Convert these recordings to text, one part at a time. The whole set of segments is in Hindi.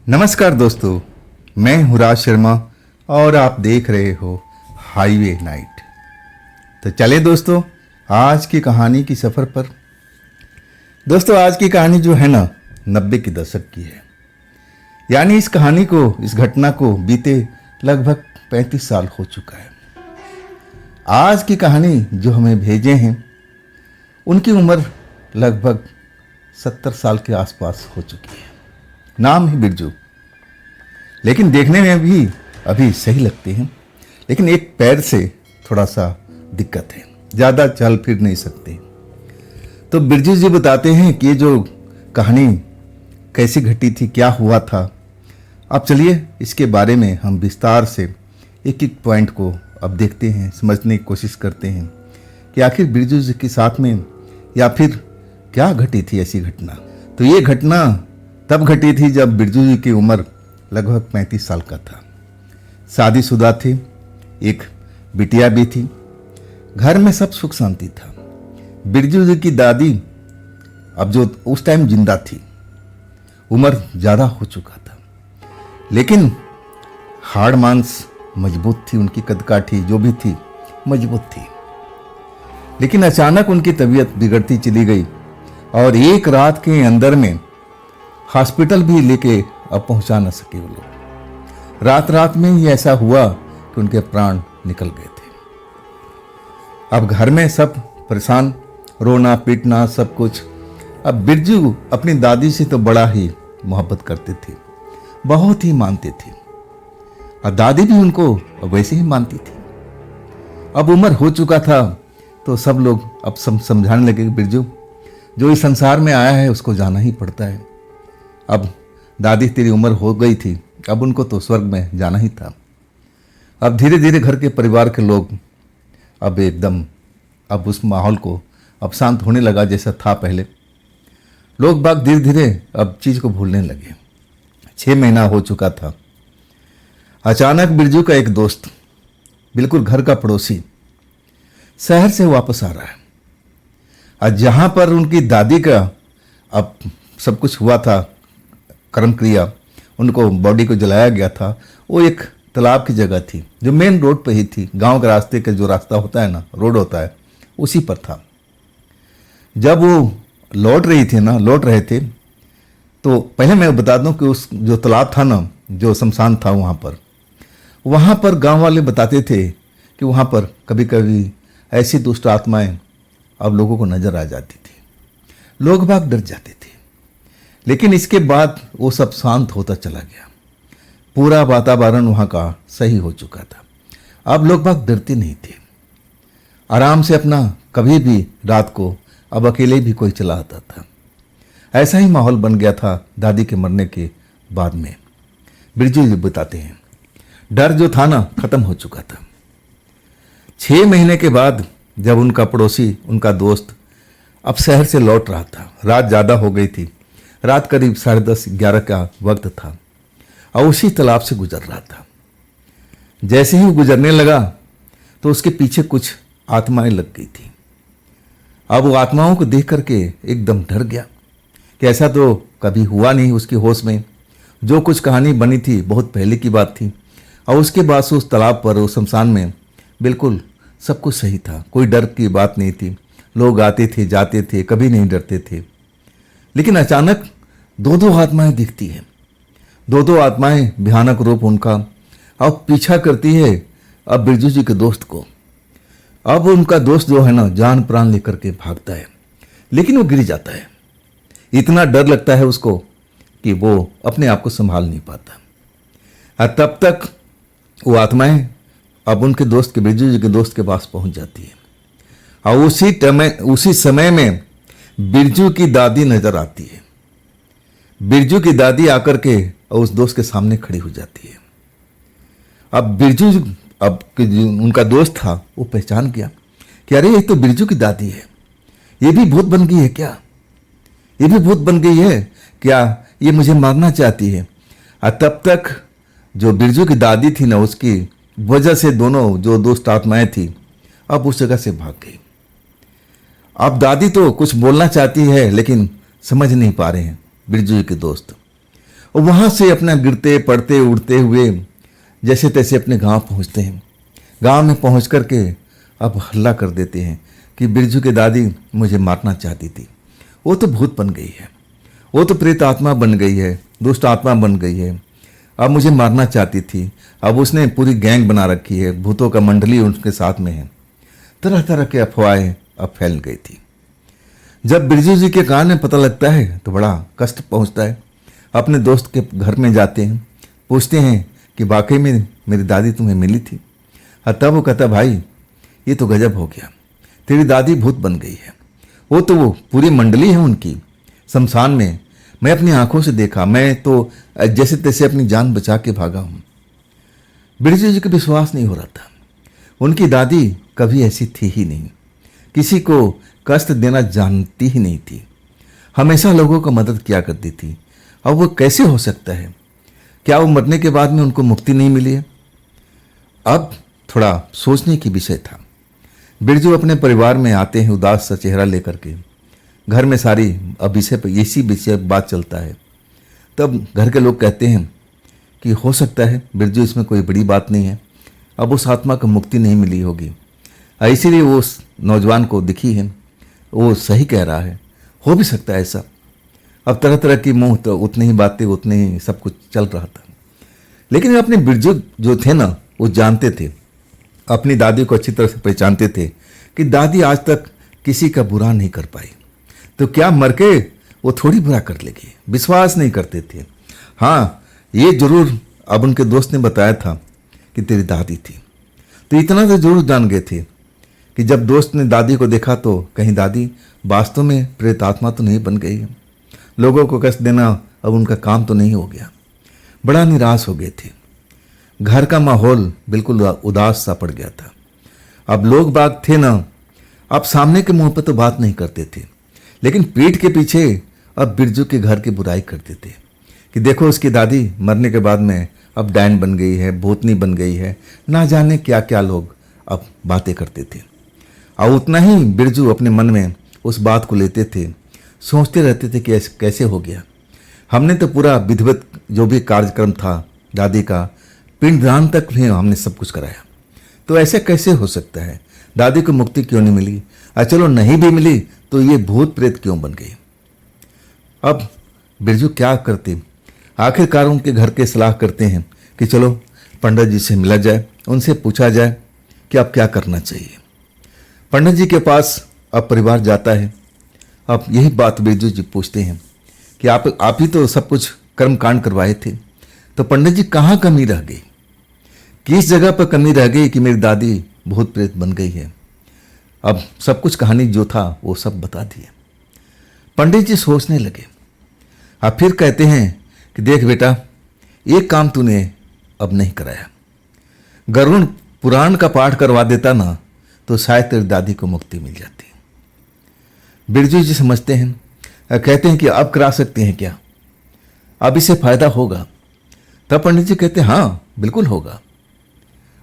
नमस्कार दोस्तों, मैं हूँ राज शर्मा और आप देख रहे हो हाईवे नाइट। तो चले दोस्तों आज की कहानी की सफ़र पर। दोस्तों आज की कहानी जो है ना 90 के दशक की है। यानी इस घटना को बीते लगभग 35 साल हो चुका है। आज की कहानी जो हमें भेजे हैं उनकी उम्र लगभग 70 साल के आसपास हो चुकी है। नाम है बिरजू, लेकिन देखने में भी अभी सही लगते हैं, लेकिन एक पैर से थोड़ा सा दिक्कत है, ज़्यादा चल फिर नहीं सकते। तो बिरजू जी बताते हैं कि ये जो कहानी कैसी घटी थी, क्या हुआ था। अब चलिए इसके बारे में हम विस्तार से एक एक पॉइंट को अब देखते हैं, समझने की कोशिश करते हैं कि आखिर बिरजू जी के साथ में या फिर क्या घटी थी ऐसी घटना। तो ये घटना तब घटी थी जब बिरजू जी की उम्र लगभग 35 साल का था। शादीशुदा थे, एक बिटिया भी थी, घर में सब सुख शांति था। बिरजू जी की दादी अब जो उस टाइम जिंदा थी, उम्र ज़्यादा हो चुका था, लेकिन हाड़ मांस मजबूत थी, उनकी कदकाठी जो भी थी मजबूत थी। लेकिन अचानक उनकी तबीयत बिगड़ती चली गई और एक रात के अंदर में हॉस्पिटल भी लेके अब पहुंचा न सके वो लोग। रात में ही ऐसा हुआ कि उनके प्राण निकल गए थे। अब घर में सब परेशान, रोना पीटना सब कुछ। अब बिरजू अपनी दादी से तो बड़ा ही मोहब्बत करते थे, बहुत ही मानते थे, और दादी भी उनको वैसे ही मानती थी। अब उम्र हो चुका था तो सब लोग अब समझाने लगे कि बिरजू जो इस संसार में आया है उसको जाना ही पड़ता है। अब दादी तेरी उम्र हो गई थी, अब उनको तो स्वर्ग में जाना ही था। अब धीरे धीरे घर के परिवार के लोग अब एकदम अब उस माहौल को अब शांत होने लगा जैसा था पहले। लोग बाग धीरे धीरे अब चीज़ को भूलने लगे। 6 महीना हो चुका था। अचानक बिरजू का एक दोस्त, बिल्कुल घर का पड़ोसी, शहर से वापस आ रहा है। और जहाँ पर उनकी दादी का अब सब कुछ हुआ था, कर्म क्रिया, उनको बॉडी को जलाया गया था, वो एक तालाब की जगह थी जो मेन रोड पे ही थी। गांव के रास्ते का जो रास्ता होता है ना, रोड होता है, उसी पर था। जब वो लौट रहे थे तो पहले मैं बता दूं कि उस जो तालाब था ना, जो शमशान था, वहाँ पर गांव वाले बताते थे कि वहाँ पर कभी कभी ऐसी दुष्ट आत्माएं अब लोगों को नजर आ जाती थी, लोग बाग डर जाते थे। लेकिन इसके बाद वो सब शांत होता चला गया। पूरा वातावरण वहाँ का सही हो चुका था। अब लोग बाग डरते नहीं थे, आराम से अपना कभी भी रात को अब अकेले भी कोई चला आता था। ऐसा ही माहौल बन गया था दादी के मरने के बाद में। बिरजू जी बताते हैं डर जो था ना खत्म हो चुका था। 6 महीने के बाद जब उनका पड़ोसी, उनका दोस्त अब शहर से लौट रहा था, रात ज़्यादा हो गई थी, रात करीब 10:30-11 का वक्त था, और उसी तालाब से गुजर रहा था। जैसे ही वो गुजरने लगा तो उसके पीछे कुछ आत्माएं लग गई थी। अब वो आत्माओं को देख करके एकदम डर गया कि ऐसा तो कभी हुआ नहीं उसकी होश में। जो कुछ कहानी बनी थी बहुत पहले की बात थी, और उसके बाद से उस तालाब पर, उस शमशान में बिल्कुल सब कुछ सही था, कोई डर की बात नहीं थी। लोग आते थे जाते थे, कभी नहीं डरते थे। लेकिन अचानक 2 आत्माएं दिखती हैं। 2 आत्माएं भयानक रूप उनका अब पीछा करती है अब बिरजू जी के दोस्त को। अब उनका दोस्त जो है ना जान प्राण लेकर के भागता है, लेकिन वो गिर जाता है। इतना डर लगता है उसको कि वो अपने आप को संभाल नहीं पाता। और तब तक वो आत्माएं अब उनके दोस्त के, बिरजू जी के दोस्त के पास पहुंच जाती है। और उसी समय में बिरजू की दादी नजर आती है। बिरजू की दादी आकर के उस दोस्त के सामने खड़ी हो जाती है। अब बिरजू, अब उनका दोस्त था, वो पहचान गया कि अरे ये तो बिरजू की दादी है, ये भी भूत बन गई है क्या? ये भी भूत बन गई है क्या? ये मुझे मारना चाहती है। और तब तक जो बिरजू की दादी थी ना, उसकी वजह से दोनों जो दोस्त आत्माएं थी अब उस जगह से भाग गई। अब दादी तो कुछ बोलना चाहती है लेकिन समझ नहीं पा रहे हैं बिरजू जी के दोस्त। और वहाँ से अपना गिरते पड़ते उड़ते हुए जैसे तैसे अपने गांव पहुँचते हैं। गांव में पहुँच कर के अब हल्ला कर देते हैं कि बिरजू की दादी मुझे मारना चाहती थी, वो तो भूत बन गई है, वो तो प्रेत आत्मा बन गई है, दुष्ट आत्मा बन गई है, अब मुझे मारना चाहती थी, अब उसने पूरी गैंग बना रखी है, भूतों का मंडली उनके साथ में है। तरह तरह के अफवाहें अब फैल गई थी। जब बिरजू जी के कान में पता लगता है तो बड़ा कष्ट पहुंचता है। अपने दोस्त के घर में जाते हैं, पूछते हैं कि वाकई में मेरी दादी तुम्हें मिली थी? तब वो कहता, भाई ये तो गजब हो गया, तेरी दादी भूत बन गई है। वो पूरी मंडली है उनकी शमशान में, मैं अपनी आंखों से देखा, मैं तो जैसे तैसे अपनी जान बचा के भागा हूँ। बिरजू जी को विश्वास नहीं हो रहा था। उनकी दादी कभी ऐसी थी ही नहीं, किसी को कष्ट देना जानती ही नहीं थी, हमेशा लोगों को मदद किया करती थी। अब वो कैसे हो सकता है? क्या वो मरने के बाद में उनको मुक्ति नहीं मिली है? अब थोड़ा सोचने की विषय था। बिरजू अपने परिवार में आते हैं उदास सा चेहरा लेकर के। घर में सारी अब विषय पर इसी विषय बात चलता है। तब घर के लोग कहते हैं कि हो सकता है बिरजू, इसमें कोई बड़ी बात नहीं है, अब उस आत्मा को मुक्ति नहीं मिली होगी, इसीलिए वो उस नौजवान को दिखी है, वो सही कह रहा है, हो भी सकता है ऐसा। अब तरह तरह की मुंह तो उतनी ही बातें, उतने ही सब कुछ चल रहा था। लेकिन अपने बिरजू जो थे ना, वो जानते थे, अपनी दादी को अच्छी तरह से पहचानते थे कि दादी आज तक किसी का बुरा नहीं कर पाई, तो क्या मर के वो थोड़ी बुरा कर लेगी। विश्वास नहीं करते थे। हाँ, ये जरूर अब उनके दोस्त ने बताया था कि तेरी दादी थी, तो इतना तो जरूर जान गए थे कि जब दोस्त ने दादी को देखा तो कहीं दादी वास्तव में प्रेत आत्मा तो नहीं बन गई है, लोगों को कष्ट देना अब उनका काम तो नहीं हो गया। बड़ा निराश हो गए थे। घर का माहौल बिल्कुल उदास सा पड़ गया था। अब लोग बाग थे ना, अब सामने के मुंह पर तो बात नहीं करते थे, लेकिन पीठ के पीछे अब बिरजू के घर की बुराई करते थे कि देखो उसकी दादी मरने के बाद में अब डायन बन गई है, भूतनी बन गई है, ना जाने क्या क्या लोग अब बातें करते थे। और उतना ही बिरजू अपने मन में उस बात को लेते थे, सोचते रहते थे कि कैसे हो गया। हमने तो पूरा विधिवत जो भी कार्यक्रम था दादी का, पिंडदान तक भी हमने सब कुछ कराया, तो ऐसे कैसे हो सकता है? दादी को मुक्ति क्यों नहीं मिली? चलो नहीं भी मिली तो ये भूत प्रेत क्यों बन गई? अब बिरजू क्या करते? आखिरकार उनके घर के सलाह करते हैं कि चलो पंडित जी से मिला जाए, उनसे पूछा जाए कि अब क्या करना चाहिए। पंडित जी के पास अब परिवार जाता है। अब यही बात बिरजू जी पूछते हैं कि आप ही तो सब कुछ कर्म कांड करवाए थे, तो पंडित जी कहाँ कमी रह गई, किस जगह पर कमी रह गई कि मेरी दादी भूत प्रेत बन गई है? अब सब कुछ कहानी जो था वो सब बता दिए। पंडित जी सोचने लगे। अब फिर कहते हैं कि देख बेटा, एक काम तूने अब नहीं कराया, गरुड़ पुराण का पाठ करवा देता ना तो शायद तेरी दादी को मुक्ति मिल जाती। बिरजू जी समझते हैं, कहते हैं कि अब करा सकते हैं क्या, अब इससे फायदा होगा? तब पंडित जी कहते हैं हाँ बिल्कुल होगा,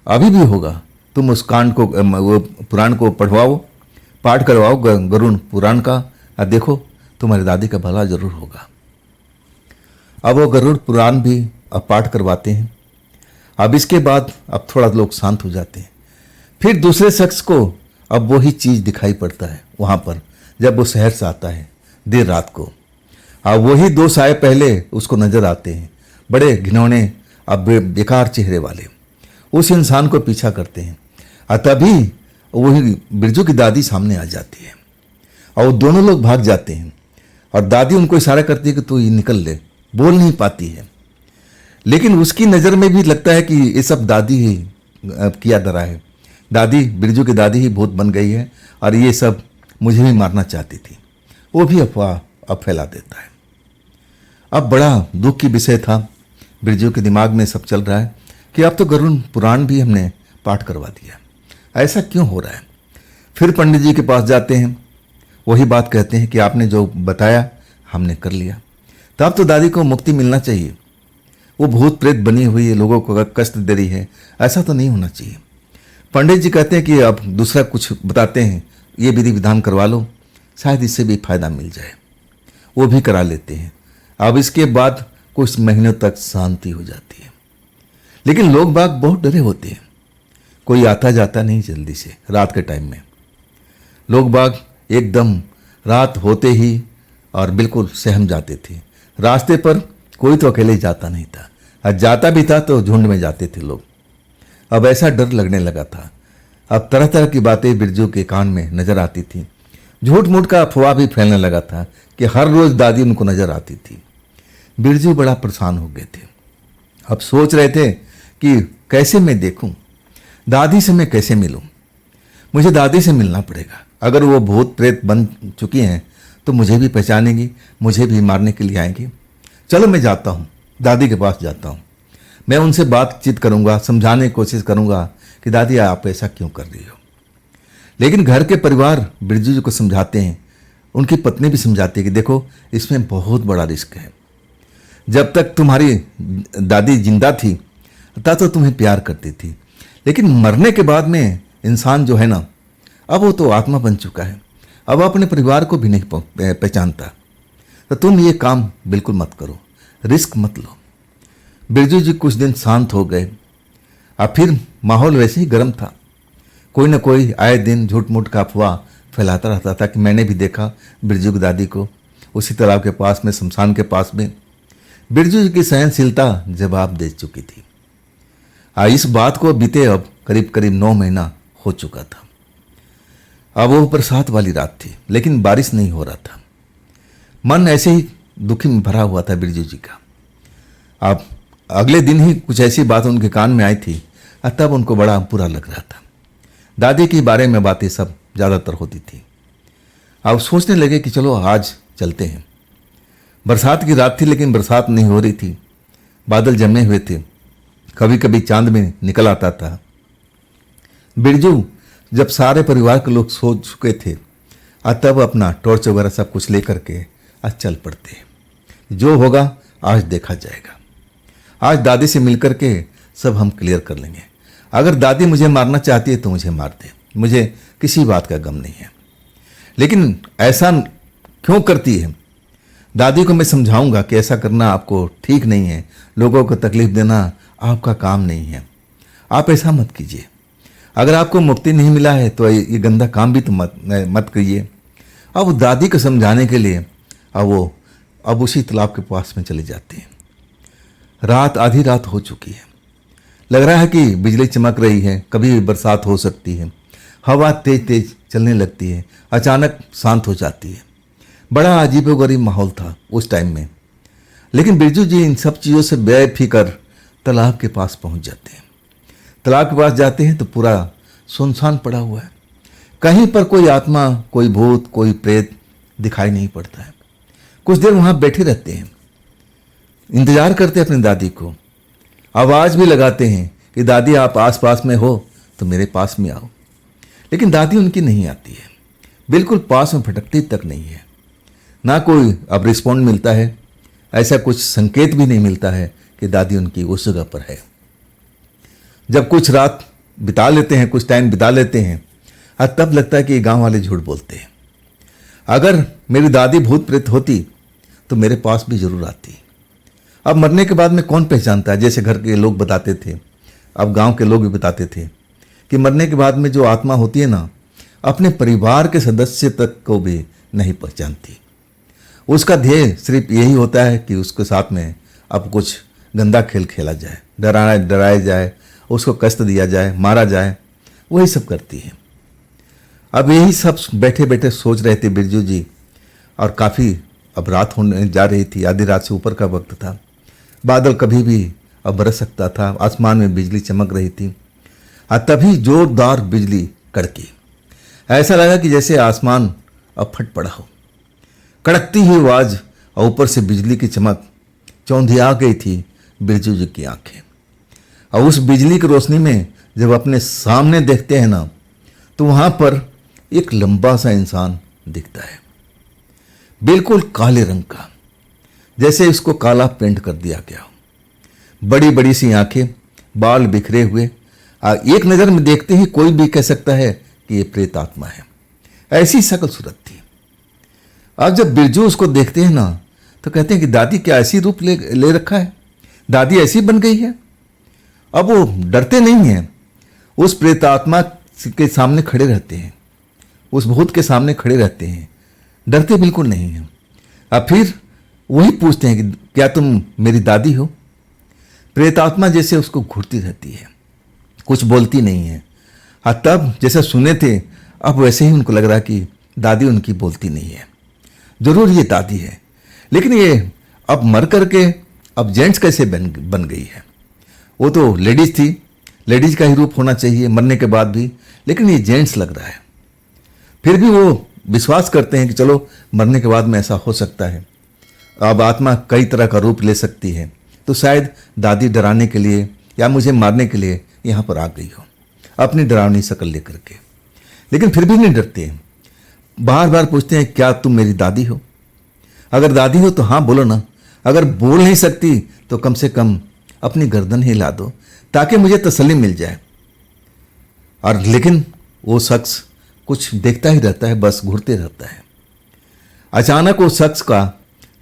अभी भी होगा। तुम उस कांड को, वो पुराण को पढ़वाओ, पाठ करवाओ गरुड़ पुराण का, और देखो तुम्हारी दादी का भला जरूर होगा। अब वो गरुड़ पुराण भी अब पाठ करवाते हैं। अब इसके बाद अब थोड़ा लोग शांत हो जाते हैं। फिर दूसरे शख्स को अब वही चीज़ दिखाई पड़ता है वहाँ पर, जब वो शहर से आता है देर रात को। अब वही दो साए पहले उसको नजर आते हैं, बड़े घिनौने अब बेकार चेहरे वाले, उस इंसान को पीछा करते हैं। और तभी वही बिरजू की दादी सामने आ जाती है और वो दोनों लोग भाग जाते हैं। और दादी उनको इशारा करती है कि तू निकल ले, बोल नहीं पाती है, लेकिन उसकी नज़र में भी लगता है कि ये सब दादी ही किया धरा है, दादी, बिरजू की दादी ही भूत बन गई है और ये सब मुझे भी मारना चाहती थी। वो भी अफवाह अब फैला देता है। अब बड़ा दुख की विषय था, बिरजू के दिमाग में सब चल रहा है कि अब तो गरुड़ पुराण भी हमने पाठ करवा दिया, ऐसा क्यों हो रहा है? फिर पंडित जी के पास जाते हैं, वही बात कहते हैं कि आपने जो बताया हमने कर लिया, तो अब तो दादी को मुक्ति मिलना चाहिए, वो भूत प्रेत बनी हुई है, लोगों को कष्ट दे रही है, ऐसा तो नहीं होना चाहिए। पंडित जी कहते हैं कि अब दूसरा कुछ बताते हैं, ये विधि विधान करवा लो, शायद इससे भी फायदा मिल जाए। वो भी करा लेते हैं। अब इसके बाद कुछ महीनों तक शांति हो जाती है। लेकिन लोग बाग बहुत डरे होते हैं, कोई आता जाता नहीं जल्दी से। रात के टाइम में लोग बाग एकदम रात होते ही और बिल्कुल सहम जाते थे। रास्ते पर कोई तो अकेले जाता नहीं था, और जाता भी था तो झुंड में जाते थे लोग। अब ऐसा डर लगने लगा था। अब तरह तरह की बातें बिरजू के कान में नजर आती थी। झूठ मूठ का अफवाह भी फैलने लगा था कि हर रोज दादी उनको नजर आती थी। बिरजू बड़ा परेशान हो गए थे। अब सोच रहे थे कि कैसे मैं देखूं, दादी से मैं कैसे मिलूं। मुझे दादी से मिलना पड़ेगा। अगर वो भूत प्रेत बन चुकी हैं तो मुझे भी पहचानेंगी, मुझे भी मारने के लिए आएंगी। चलो मैं जाता हूँ, दादी के पास जाता हूँ। मैं उनसे बातचीत करूँगा, समझाने की कोशिश करूँगा कि दादी आप ऐसा क्यों कर रही हो। लेकिन घर के परिवार बिरजू जी को समझाते हैं, उनकी पत्नी भी समझाती है कि देखो इसमें बहुत बड़ा रिस्क है। जब तक तुम्हारी दादी जिंदा थी तब तो तुम्हें प्यार करती थी, लेकिन मरने के बाद में इंसान जो है ना, अब वो तो आत्मा बन चुका है, अब अपने परिवार को भी नहीं पहचानता। तो तुम ये काम बिल्कुल मत करो, रिस्क मत लो। बिरजू जी कुछ दिन शांत हो गए। अब फिर माहौल वैसे ही गर्म था। कोई ना कोई आए दिन झूठ मूठ का अफवाह फैलाता रहता था कि मैंने भी देखा बिरजू की दादी को उसी तालाब के पास में, शमशान के पास में। बिरजू जी की सहनशीलता जवाब दे चुकी थी। इस बात को बीते अब करीब करीब 9 महीना हो चुका था। अब वो बरसात वाली रात थी, लेकिन बारिश नहीं हो रहा था। मन ऐसे ही दुखी में भरा हुआ था बिरजू जी का। अब अगले दिन ही कुछ ऐसी बात उनके कान में आई थी, तब उनको बड़ा बुरा लग रहा था। दादी के बारे में बातें सब ज़्यादातर होती थी। अब सोचने लगे कि चलो आज चलते हैं। बरसात की रात थी, लेकिन बरसात नहीं हो रही थी। बादल जमे हुए थे, कभी कभी चांद में निकल आता था। बिरजू जब सारे परिवार के लोग सो चुके थे, तब अपना टॉर्च वगैरह सब कुछ लेकर के आज चल पड़ते। जो होगा आज देखा जाएगा। आज दादी से मिलकर के सब हम क्लियर कर लेंगे। अगर दादी मुझे मारना चाहती है तो मुझे मार दे, मुझे किसी बात का गम नहीं है। लेकिन ऐसा क्यों करती है? दादी को मैं समझाऊंगा कि ऐसा करना आपको ठीक नहीं है, लोगों को तकलीफ देना आपका काम नहीं है, आप ऐसा मत कीजिए। अगर आपको मुक्ति नहीं मिला है तो ये गंदा काम भी तो मत करिए। अब दादी को समझाने के लिए अब उसी तालाब के पास में चले जाते हैं। रात आधी रात हो चुकी है। लग रहा है कि बिजली चमक रही है, कभी भी बरसात हो सकती है। हवा तेज तेज चलने लगती है, अचानक शांत हो जाती है। बड़ा अजीबोगरीब माहौल था उस टाइम में। लेकिन बिरजू जी इन सब चीज़ों से बेफिक्र तालाब के पास पहुंच जाते हैं। तालाब के पास जाते हैं तो पूरा सुनसान पड़ा हुआ है। कहीं पर कोई आत्मा, कोई भूत, कोई प्रेत दिखाई नहीं पड़ता है। कुछ देर वहां बैठे रहते हैं, इंतजार करते हैं अपनी दादी को। आवाज भी लगाते हैं कि दादी आप आसपास में हो तो मेरे पास में आओ। लेकिन दादी उनकी नहीं आती है, बिल्कुल पास में फटकती तक नहीं है। ना कोई अब रिस्पॉन्ड मिलता है, ऐसा कुछ संकेत भी नहीं मिलता है कि दादी उनकी उस जगह पर है। जब कुछ रात बिता लेते हैं, कुछ टाइम बिता लेते हैं, तब लगता है कि गांव वाले झूठ बोलते हैं। अगर मेरी दादी भूत प्रेत होती तो मेरे पास भी जरूर आती। अब मरने के बाद में कौन पहचानता है? जैसे घर के लोग बताते थे, अब गांव के लोग भी बताते थे कि मरने के बाद में जो आत्मा होती है ना, अपने परिवार के सदस्य तक को भी नहीं पहचानती। उसका ध्येय सिर्फ यही होता है कि उसके साथ में अब कुछ गंदा खेल खेला जाए, डराया जाए, उसको कष्ट दिया जाए, मारा जाए, वही सब करती है। अब यही सब बैठे बैठे सोच रहे थे बिरजू जी। और काफ़ी अब रात होने जा रही थी, आधी रात से ऊपर का वक्त था। बादल कभी भी अब बरस सकता था, आसमान में बिजली चमक रही थी। तभी जोरदार बिजली कड़की। ऐसा लगा कि जैसे आसमान अब फट पड़ा हो। कड़कती हुई आवाज और ऊपर से बिजली की चमक, चौंधिया गई थी बिरजू जी की आंखें। और उस बिजली की रोशनी में जब अपने सामने देखते हैं ना, तो वहां पर एक लंबा सा इंसान दिखता है, बिल्कुल काले रंग का, जैसे इसको काला पेंट कर दिया गया हो। बड़ी बड़ी सी आंखें, बाल बिखरे हुए। एक नज़र में देखते ही कोई भी कह सकता है कि ये प्रेत आत्मा है, ऐसी शकल सूरत थी। अब जब बिरजू उसको देखते हैं ना, तो कहते हैं कि दादी क्या ऐसी रूप ले रखा है, दादी ऐसी बन गई है। अब वो डरते नहीं हैं, उस प्रेतात्मा के सामने खड़े रहते हैं, उस भूत के सामने खड़े रहते हैं, डरते बिल्कुल नहीं हैं। अब फिर वही पूछते हैं कि क्या तुम मेरी दादी हो। प्रेतात्मा जैसे उसको घूरती रहती है, कुछ बोलती नहीं है। हाँ, तब जैसे सुने थे अब वैसे ही उनको लग रहा कि दादी उनकी बोलती नहीं है, जरूर ये दादी है। लेकिन ये अब मर करके अब जेंट्स कैसे बन गई है। वो तो लेडीज थी, लेडीज का ही रूप होना चाहिए मरने के बाद भी, लेकिन ये जेंट्स लग रहा है। फिर भी वो विश्वास करते हैं कि चलो मरने के बाद में ऐसा हो सकता है, अब आत्मा कई तरह का रूप ले सकती है, तो शायद दादी डराने के लिए या मुझे मारने के लिए यहाँ पर आ गई हो अपनी डरावनी शक्ल लेकर के। लेकिन फिर भी नहीं डरते हैं, बार बार पूछते हैं क्या तुम मेरी दादी हो। अगर दादी हो तो हाँ बोलो ना, अगर बोल नहीं सकती तो कम से कम अपनी गर्दन हिला दो ताकि मुझे तसल्ली मिल जाए। और लेकिन वो शख्स कुछ देखता ही रहता है, बस घूरते रहता है। अचानक वो शख्स का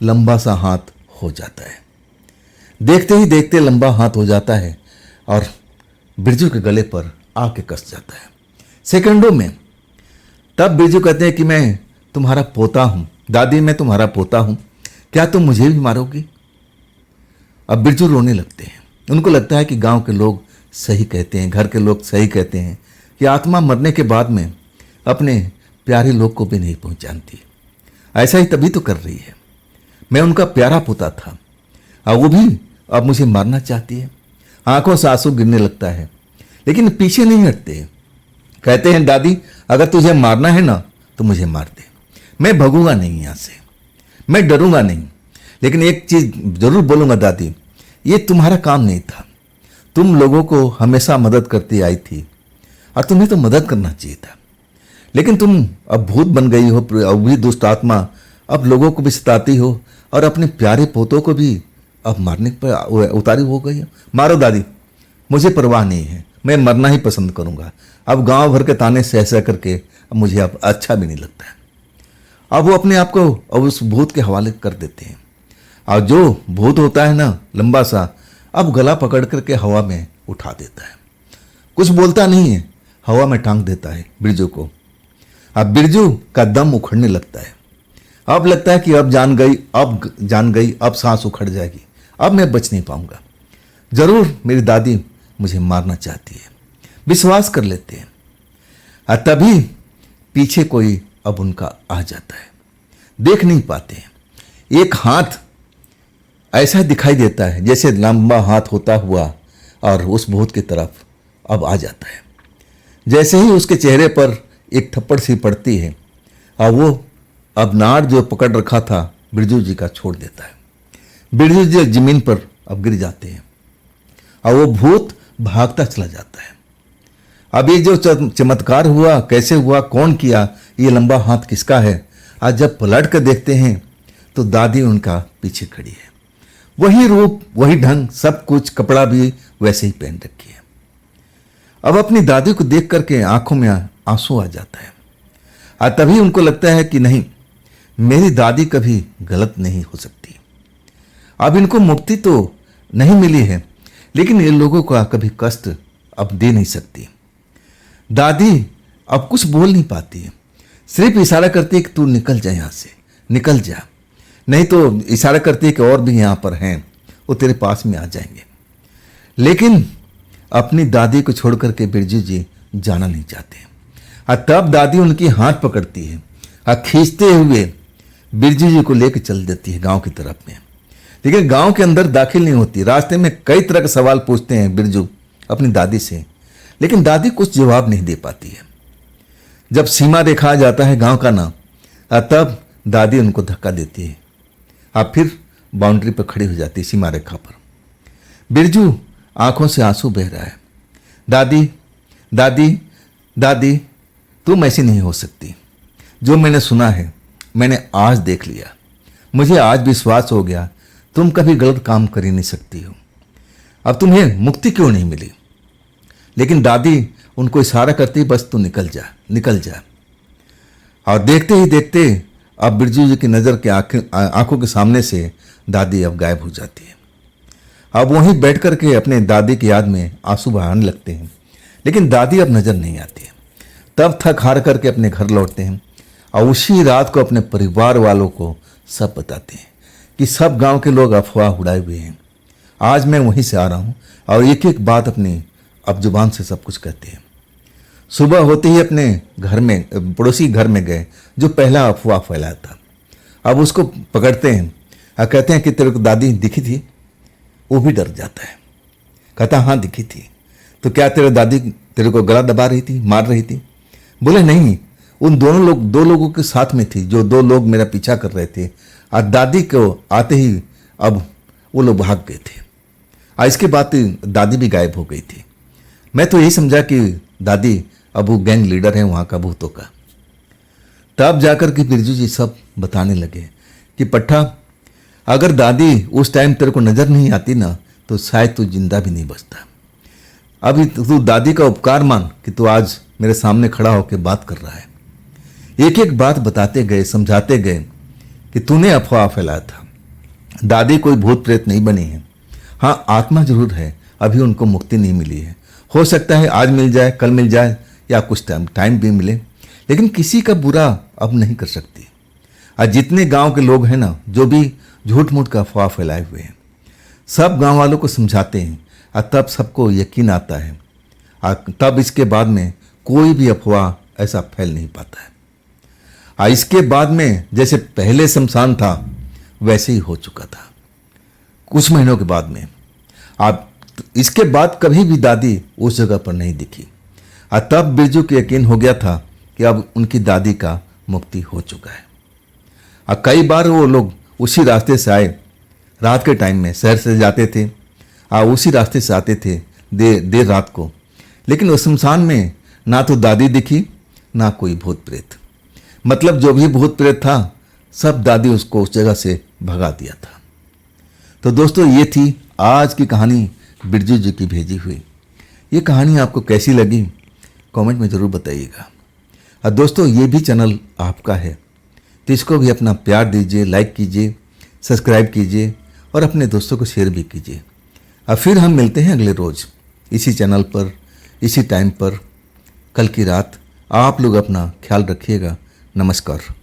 लंबा सा हाथ हो जाता है, देखते ही देखते लंबा हाथ हो जाता है और बिरजू के गले पर आके कस जाता है सेकंडों में। तब बिरजू कहते हैं कि मैं तुम्हारा पोता हूं दादी, मैं तुम्हारा पोता हूं, क्या तुम मुझे भी मारोगी। अब बिरजू रोने लगते हैं, उनको लगता है कि गांव के लोग सही कहते हैं, घर के लोग सही कहते हैं कि आत्मा मरने के बाद में अपने प्यारे लोग को भी नहीं पहचानती। ऐसा ही तभी तो कर रही है, मैं उनका प्यारा पोता था और वो भी अब मुझे मारना चाहती है। आंखों से आंसू गिरने लगता है, लेकिन पीछे नहीं हटते। कहते हैं दादी अगर तुझे मारना है ना तो मुझे मार दे, मैं भगूंगा नहीं यहाँ से, मैं डरूंगा नहीं। लेकिन एक चीज जरूर बोलूंगा दादी, ये तुम्हारा काम नहीं था, तुम लोगों को हमेशा मदद करती आई थी और तुम्हें तो मदद करना चाहिए था। लेकिन तुम अब भूत बन गई हो, अब भी दुष्ट आत्मा, अब लोगों को भी सताती हो और अपने प्यारे पोतों को भी अब मारने पर उतारी हो गई हो। मारो दादी, मुझे परवाह नहीं है, मैं मरना ही पसंद करूंगा। अब गांव भर के ताने सह सह करके अब मुझे अब अच्छा भी नहीं लगता है। अब वो अपने आप को अब उस भूत के हवाले कर देते हैं और जो भूत होता है ना लंबा सा, अब गला पकड़ करके हवा में उठा देता है, कुछ बोलता नहीं है, हवा में टांग देता है बिरजू को। अब बिरजू का दम उखड़ने लगता है, अब लगता है कि अब जान गई, अब सांस उखड़ जाएगी, अब मैं बच नहीं पाऊंगा, जरूर मेरी दादी मुझे मारना चाहती है। विश्वास कर लेते हैं और तभी पीछे कोई अब उनका आ जाता है, देख नहीं पाते हैं। एक हाथ ऐसा दिखाई देता है जैसे लंबा हाथ होता हुआ और उस भूत की तरफ अब आ जाता है। जैसे ही उसके चेहरे पर एक थप्पड़ सी पड़ती है और वो अब नाड़ जो पकड़ रखा था बिरजू जी का छोड़ देता है। बिरजू जी जमीन पर अब गिर जाते हैं और वो भूत भागता चला जाता है। अब ये जो चमत्कार हुआ, कैसे हुआ, कौन किया, ये लंबा हाथ किसका है। आज जब पलट कर देखते हैं तो दादी उनका पीछे खड़ी है, वही रूप, वही ढंग, सब कुछ, कपड़ा भी वैसे ही पहन रखी है। अब अपनी दादी को देख करके आंखों में आंसू आ जाता है और तभी उनको लगता है कि नहीं, मेरी दादी कभी गलत नहीं हो सकती। अब इनको मुक्ति तो नहीं मिली है, लेकिन इन लोगों का कभी कष्ट अब दे नहीं सकती। दादी अब कुछ बोल नहीं पाती है, सिर्फ इशारा करती है कि तू निकल जा यहाँ से, निकल जा, नहीं तो इशारा करती है कि और भी यहाँ पर हैं, वो तेरे पास में आ जाएंगे। लेकिन अपनी दादी को छोड़ करके बिरजू जी जाना नहीं चाहते और तब दादी उनकी हाथ पकड़ती है और खींचते हुए बिरजू जी को लेकर चल देती है गांव की तरफ में। लेकिन गांव के अंदर दाखिल नहीं होती, रास्ते में कई तरह के सवाल पूछते हैं बिरजू अपनी दादी से, लेकिन दादी कुछ जवाब नहीं दे पाती है। जब सीमा रेखा आ जाता है गांव का ना, तब दादी उनको धक्का देती है, अब फिर बाउंड्री पर खड़ी हो जाती है सीमा रेखा पर। बिरजू आंखों से आंसू बह रहा है, दादी दादी दादी तुम ऐसी नहीं हो सकती, जो मैंने सुना है मैंने आज देख लिया, मुझे आज विश्वास हो गया तुम कभी गलत काम कर ही नहीं सकती हो, अब तुम्हें मुक्ति क्यों नहीं मिली। लेकिन दादी उनको इशारा करती, बस तू निकल जा, निकल जा। और देखते ही देखते अब बिरजू जी की नज़र के आंखों के सामने से दादी अब गायब हो जाती है। अब वहीं बैठ कर के अपने दादी की याद में आंसू बहाने लगते हैं, लेकिन दादी अब नज़र नहीं आती है। तब थक हार करके अपने घर लौटते हैं और उसी रात को अपने परिवार वालों को सब बताते हैं कि सब गांव के लोग अफवाह उड़ाए हुए हैं। आज मैं वहीं से आ रहा हूँ और एक एक बात अपनी अब जुबान से सब कुछ कहते हैं। सुबह होते ही अपने घर में पड़ोसी घर में गए जो पहला अफवाह फैलाया था। अब उसको पकड़ते हैं और कहते हैं कि तेरे को दादी दिखी थी। वो भी डर जाता है, कहता हाँ दिखी थी। तो क्या तेरे दादी तेरे को गला दबा रही थी, मार रही थी? बोले नहीं, उन दो लोगों के साथ में थी, जो 2 लोग मेरा पीछा कर रहे थे और दादी को आते ही अब वो लोग भाग गए थे। और इसके बाद दादी भी गायब हो गई थी। मैं तो यही समझा कि दादी अब वो गैंग लीडर है वहाँ का भूतों का। तब जाकर के बिरजू जी सब बताने लगे कि पट्टा, अगर दादी उस टाइम तेरे को नज़र नहीं आती ना तो शायद तू जिंदा भी नहीं बचता। अभी तू दादी का उपकार मान कि तू आज मेरे सामने खड़ा होकर बात कर रहा है। एक एक बात बताते गए, समझाते गए कि तूने अफवाह फैलाया था। दादी कोई भूत प्रेत नहीं बनी है, हाँ आत्मा जरूर है, अभी उनको मुक्ति नहीं मिली है। हो सकता है आज मिल जाए, कल मिल जाए या कुछ टाइम भी मिले, लेकिन किसी का बुरा अब नहीं कर सकती। और जितने गांव के लोग हैं ना जो भी झूठ मूठ का अफवाह फैलाए हुए हैं, सब गांव वालों को समझाते हैं और तब सबको यकीन आता है। और तब इसके बाद में कोई भी अफवाह ऐसा फैल नहीं पाता है। और इसके बाद में जैसे पहले शमशान था वैसे ही हो चुका था कुछ महीनों के बाद में। अब इसके बाद कभी भी दादी उस जगह पर नहीं दिखी। और तब बिरजू को यकीन हो गया था कि अब उनकी दादी का मुक्ति हो चुका है। और कई बार वो लोग उसी रास्ते से आए, रात के टाइम में शहर से जाते थे और उसी रास्ते से आते थे देर रात को। लेकिन उस शमशान में ना तो दादी दिखी ना कोई भूत प्रेत, मतलब जो भी भूत प्रेत था सब दादी उसको उस जगह से भगा दिया था। तो दोस्तों ये थी आज की कहानी बिरजू जी की भेजी हुई। ये कहानी आपको कैसी लगी कमेंट में ज़रूर बताइएगा। और दोस्तों ये भी चैनल आपका है तो इसको भी अपना प्यार दीजिए, लाइक कीजिए, सब्सक्राइब कीजिए और अपने दोस्तों को शेयर भी कीजिए। और फिर हम मिलते हैं अगले रोज़ इसी चैनल पर, इसी टाइम पर, कल की रात। आप लोग अपना ख्याल रखिएगा। नमस्कार।